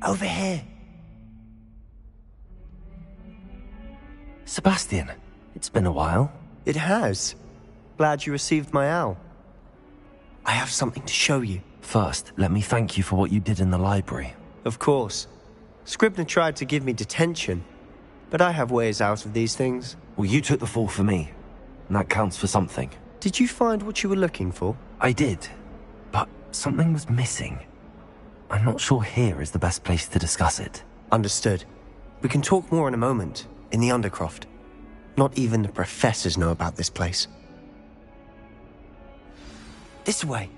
Over here. Sebastian, it's been a while. It has. Glad you received my owl. I have something to show you. First, let me thank you for what you did in the library. Of course. Scribner tried to give me detention, but I have ways out of these things. Well, you took the fall for me, and that counts for something. Did you find what you were looking for? I did, but something was missing. I'm not sure here is the best place to discuss it. Understood. We can talk more in a moment, in the Undercroft. Not even the professors know about this place. This way.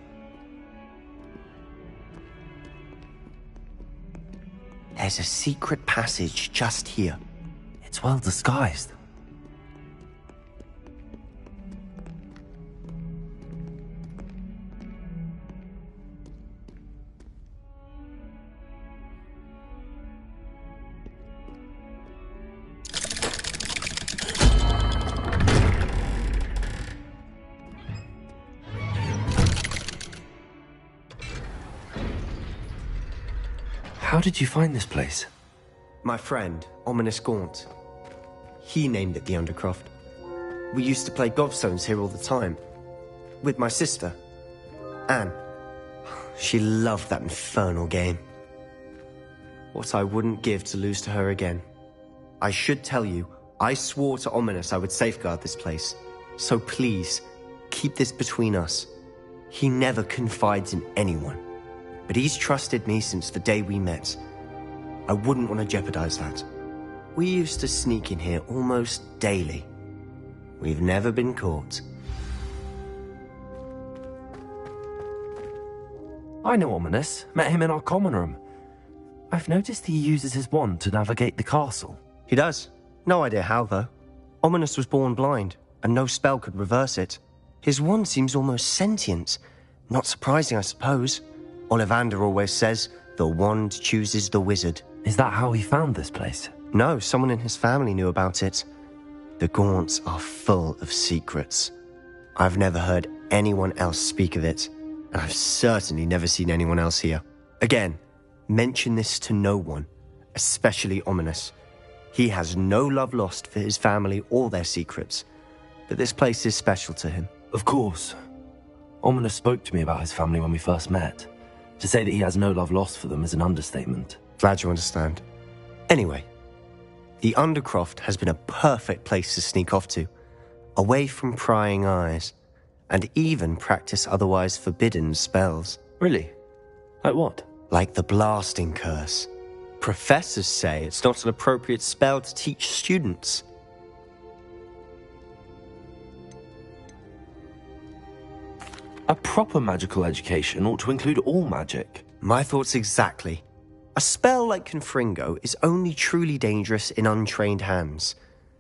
There's a secret passage just here. It's well disguised. How did you find this place? My friend, Ominous Gaunt. He named it the Undercroft. We used to play gobstones here all the time. With my sister, Anne. She loved that infernal game. What I wouldn't give to lose to her again. I should tell you, I swore to Ominous I would safeguard this place. So please, keep this between us. He never confides in anyone. But he's trusted me since the day we met. I wouldn't want to jeopardize that. We used to sneak in here almost daily. We've never been caught. I know Ominous. Met him in our common room. I've noticed he uses his wand to navigate the castle. He does. No idea how, though. Ominous was born blind, and no spell could reverse it. His wand seems almost sentient. Not surprising, I suppose. Ollivander always says, the wand chooses the wizard. Is that how he found this place? No, someone in his family knew about it. The Gaunts are full of secrets. I've never heard anyone else speak of it, and I've certainly never seen anyone else here. Again, mention this to no one, especially Ominous. He has no love lost for his family or their secrets, but this place is special to him. Of course. Ominous spoke to me about his family when we first met. To say that he has no love lost for them is an understatement. Glad you understand. Anyway, the Undercroft has been a perfect place to sneak off to, away from prying eyes, and even practice otherwise forbidden spells. Really? Like what? Like the blasting curse. Professors say it's not an appropriate spell to teach students. A proper magical education ought to include all magic. My thoughts exactly. A spell like Confringo is only truly dangerous in untrained hands.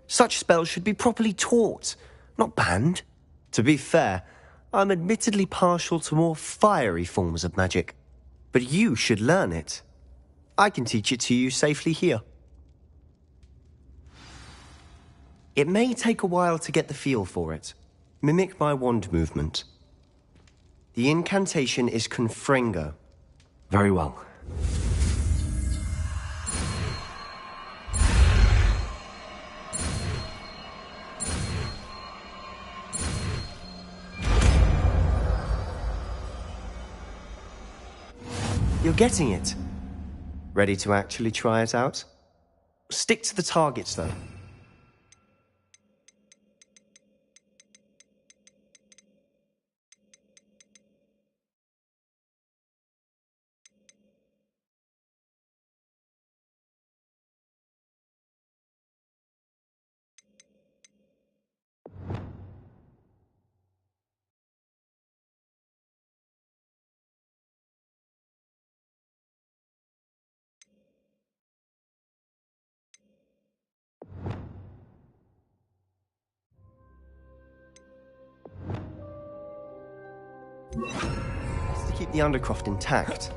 Such spells should be properly taught, not banned. To be fair, I'm admittedly partial to more fiery forms of magic. But you should learn it. I can teach it to you safely here. It may take a while to get the feel for it. Mimic my wand movement. The incantation is Confringo. Very well. You're getting it. Ready to actually try it out? Stick to the targets, though. Just to keep the Undercroft intact.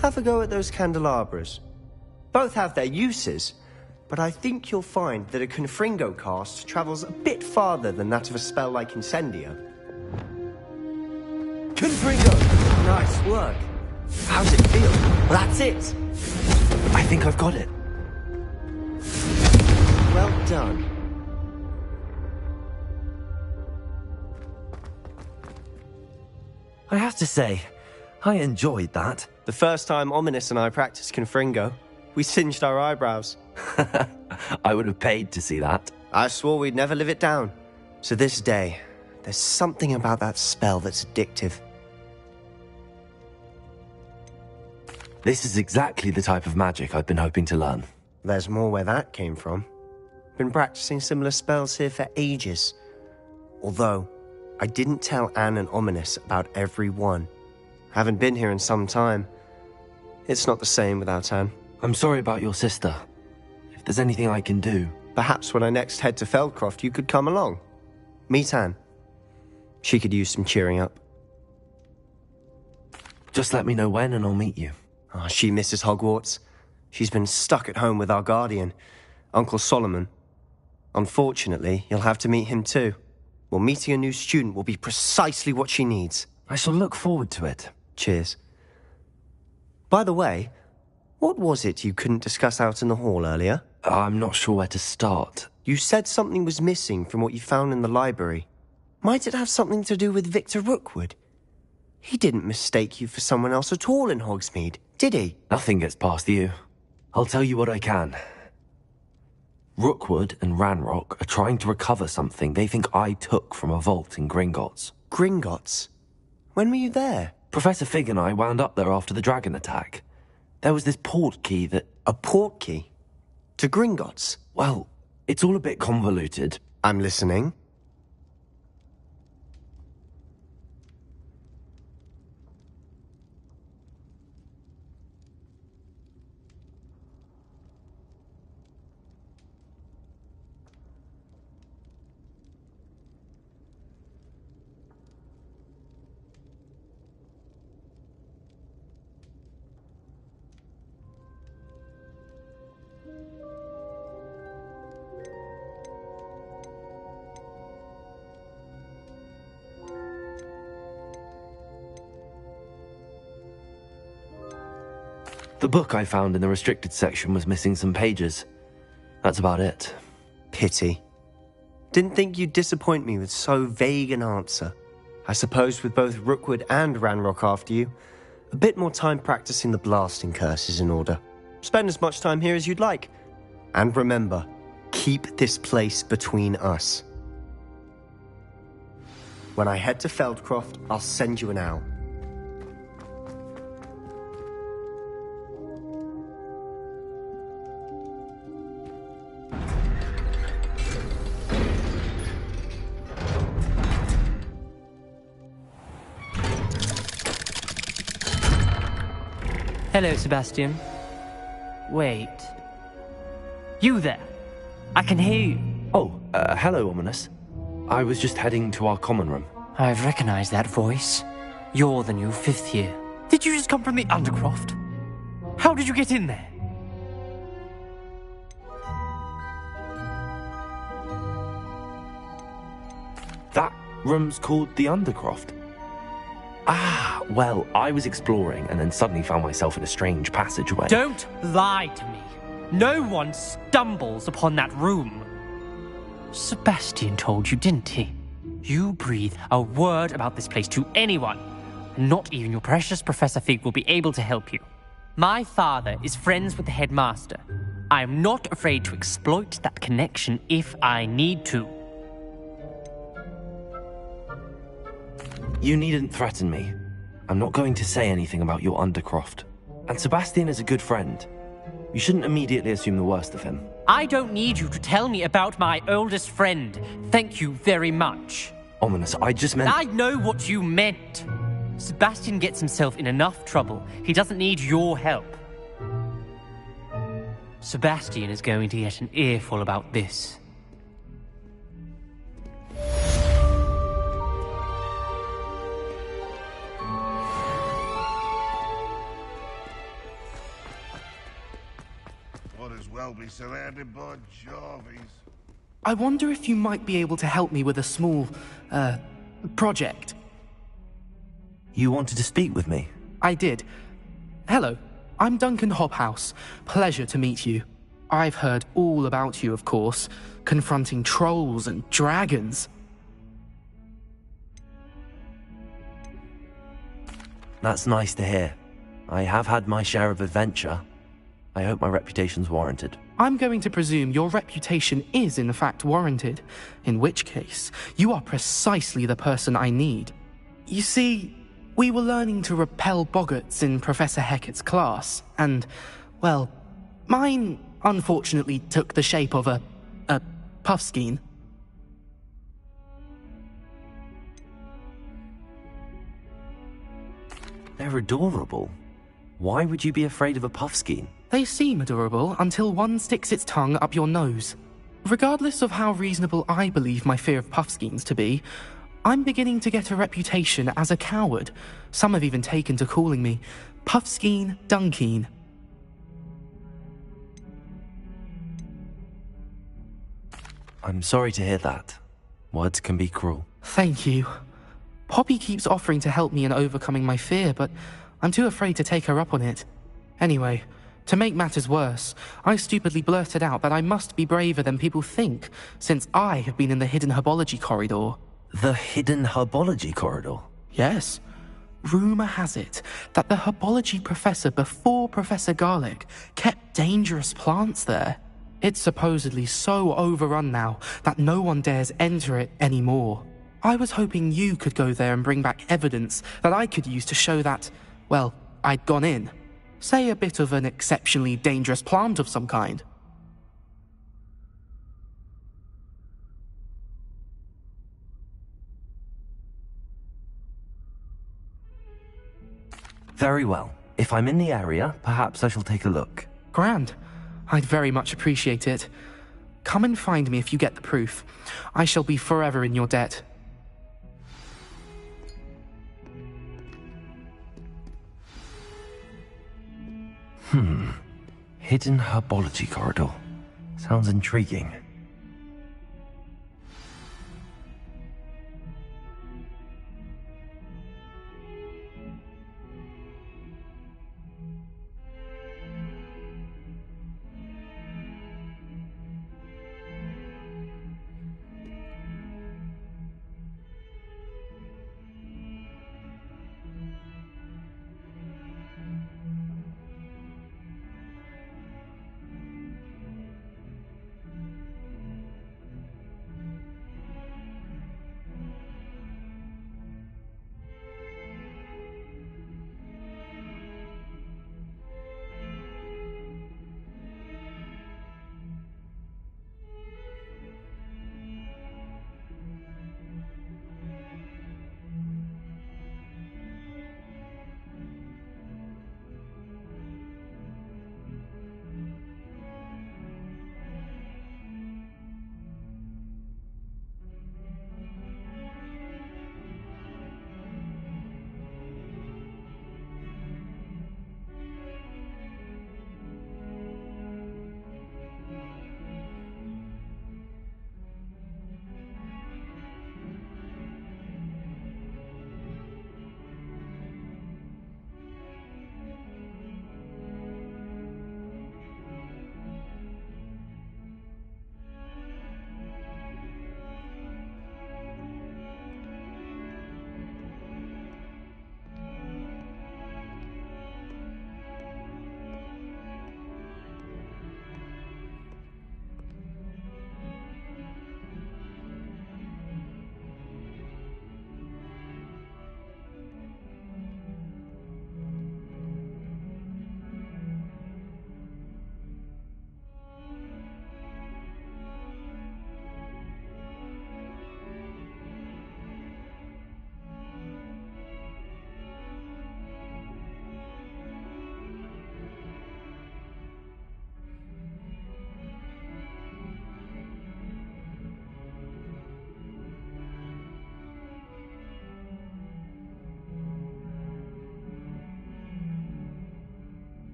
Have a go at those candelabras. Both have their uses, but I think you'll find that a Confringo cast travels a bit farther than that of a spell like Incendio. Confringo! Nice work. How's it feel? That's it! I think I've got it. Well done. I have to say, I enjoyed that. The first time Ominous and I practiced Confringo, we singed our eyebrows. I would have paid to see that. I swore we'd never live it down. To this day, there's something about that spell that's addictive. This is exactly the type of magic I've been hoping to learn. There's more where that came from. Been practicing similar spells here for ages. Although, I didn't tell Anne and Ominous about every one. Haven't been here in some time. It's not the same without Anne. I'm sorry about your sister. If there's anything I can do... Perhaps when I next head to Feldcroft, you could come along. Meet Anne. She could use some cheering up. Just let me know when and I'll meet you. Oh, she misses Hogwarts. She's been stuck at home with our guardian, Uncle Solomon. Unfortunately, you'll have to meet him too. Well, meeting a new student will be precisely what she needs. I shall look forward to it. Cheers. By the way, what was it you couldn't discuss out in the hall earlier? I'm not sure where to start. You said something was missing from what you found in the library. Might it have something to do with Victor Rookwood? He didn't mistake you for someone else at all in Hogsmeade, did he? Nothing gets past you. I'll tell you what I can. Rookwood and Ranrock are trying to recover something they think I took from a vault in Gringotts. Gringotts? When were you there? Professor Fig and I wound up there after the dragon attack. There was this port key that... A port key? To Gringotts? Well, it's all a bit convoluted. I'm listening. The book I found in the restricted section was missing some pages. That's about it. Pity. Didn't think you'd disappoint me with so vague an answer. I suppose with both Rookwood and Ranrock after you, a bit more time practicing the blasting curse is in order. Spend as much time here as you'd like. And remember, keep this place between us. When I head to Feldcroft, I'll send you an owl. Hello, Sebastian. Wait. You there? I can hear you. Oh, hello, Ominous. I was just heading to our common room. I've recognized that voice. You're the new fifth year. Did you just come from the Undercroft? How did you get in there? That room's called the Undercroft. Ah, well, I was exploring and then suddenly found myself in a strange passageway. Don't lie to me. No one stumbles upon that room. Sebastian told you, didn't he? You breathe a word about this place to anyone, and not even your precious Professor Fig will be able to help you. My father is friends with the headmaster. I am not afraid to exploit that connection if I need to. You needn't threaten me. I'm not going to say anything about your Undercroft. And Sebastian is a good friend. You shouldn't immediately assume the worst of him. I don't need you to tell me about my oldest friend. Thank you very much. Ominous, I just meant... I know what you meant. Sebastian gets himself in enough trouble. He doesn't need your help. Sebastian is going to get an earful about this. Might as well be surrounded by Jarvies. I wonder if you might be able to help me with a small, project. You wanted to speak with me? I did. Hello, I'm Duncan Hobhouse. Pleasure to meet you. I've heard all about you, of course, confronting trolls and dragons. That's nice to hear. I have had my share of adventure. I hope my reputation's warranted. I'm going to presume your reputation is in fact warranted, in which case, you are precisely the person I need. You see, we were learning to repel boggarts in Professor Hecat's class, and, well, mine unfortunately took the shape of a puffskein. They're adorable. Why would you be afraid of a puffskein? They seem adorable until one sticks its tongue up your nose. Regardless of how reasonable I believe my fear of puffskeins to be, I'm beginning to get a reputation as a coward. Some have even taken to calling me Puffskein Dunkeen. I'm sorry to hear that. Words can be cruel. Thank you. Poppy keeps offering to help me in overcoming my fear, but I'm too afraid to take her up on it. Anyway, to make matters worse, I stupidly blurted out that I must be braver than people think, since I have been in the hidden herbology corridor. The hidden herbology corridor? Yes. Rumour has it that the herbology professor before Professor Garlic kept dangerous plants there. It's supposedly so overrun now that no one dares enter it anymore. I was hoping you could go there and bring back evidence that I could use to show that, well, I'd gone in. Say a bit of an exceptionally dangerous plant of some kind. Very well. If I'm in the area, perhaps I shall take a look. Grand. I'd very much appreciate it. Come and find me if you get the proof. I shall be forever in your debt. Hidden herbology corridor. Sounds intriguing.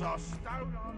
are stone on.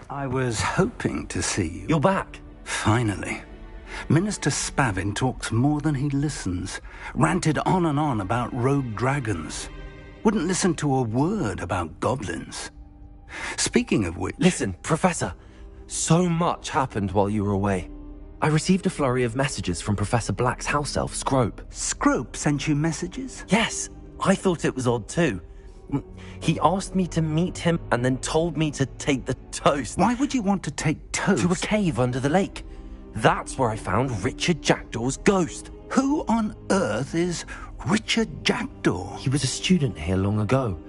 I was hoping to see you. You're back. Finally. Minister Spavin talks more than he listens. Ranted on and on about rogue dragons. Wouldn't listen to a word about goblins. Speaking of which... Listen, Professor. So much happened while you were away. I received a flurry of messages from Professor Black's house elf, Scrope. Scrope sent you messages? Yes, I thought it was odd too. He asked me to meet him and then told me to take the toast. Why would you want to take toast? To a cave under the lake. That's where I found Richard Jackdaw's ghost. Who on earth is Richard Jackdaw? He was a student here long ago.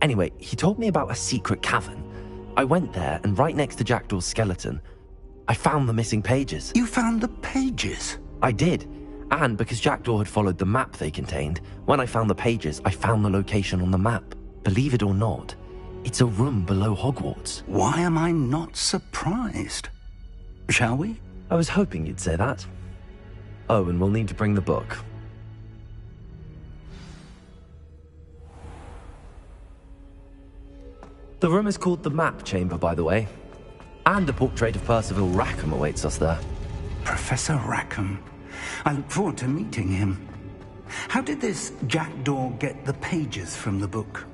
Anyway, he told me about a secret cavern. I went there, and right next to Jackdaw's skeleton, I found the missing pages. You found the pages? I did. And because Jackdaw had followed the map they contained, when I found the pages, I found the location on the map. Believe it or not, it's a room below Hogwarts. Why am I not surprised? Shall we? I was hoping you'd say that. Oh, and we'll need to bring the book. The room is called the Map Chamber, by the way. And a portrait of Percival Rackham awaits us there. Professor Rackham. I look forward to meeting him. How did this Jackdaw get the pages from the book?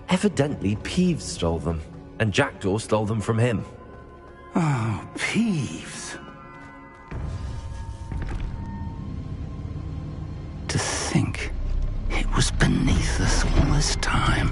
Evidently, Peeves stole them, and Jackdaw stole them from him. Oh, Peeves. To think it was beneath us all this time.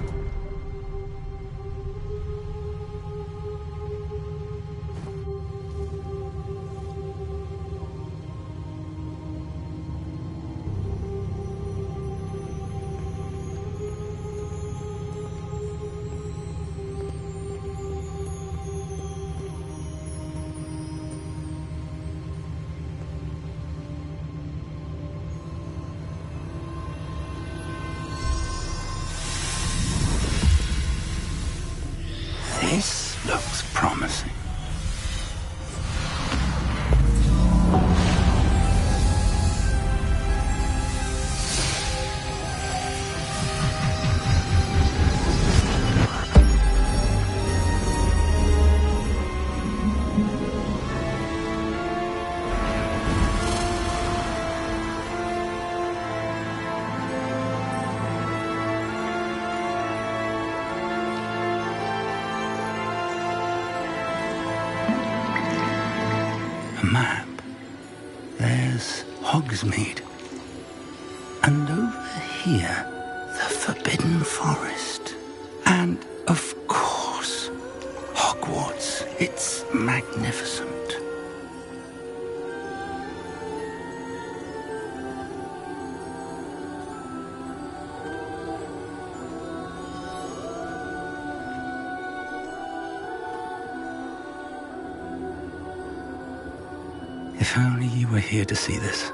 This looks promising. A map. There's Hogsmeade. And over here, the Forbidden Forest. And, of course, Hogwarts. It's magnificent. If only you were here to see this.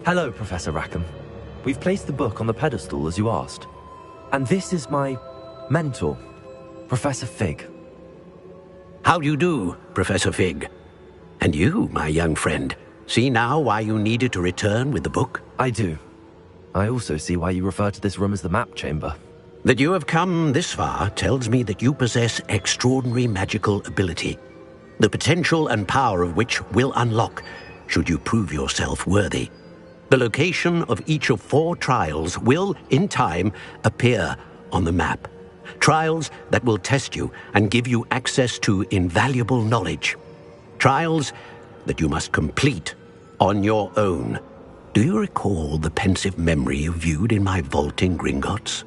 Hello, Professor Rackham. We've placed the book on the pedestal as you asked. And this is my mentor, Professor Fig. How do you do, Professor Fig? And you, my young friend, see now why you needed to return with the book? I do. I also see why you refer to this room as the map chamber. That you have come this far tells me that you possess extraordinary magical ability, the potential and power of which will unlock should you prove yourself worthy. The location of each of 4 trials will, in time, appear on the map. Trials that will test you and give you access to invaluable knowledge. Trials that you must complete on your own. Do you recall the pensive memory you viewed in my vault in Gringotts?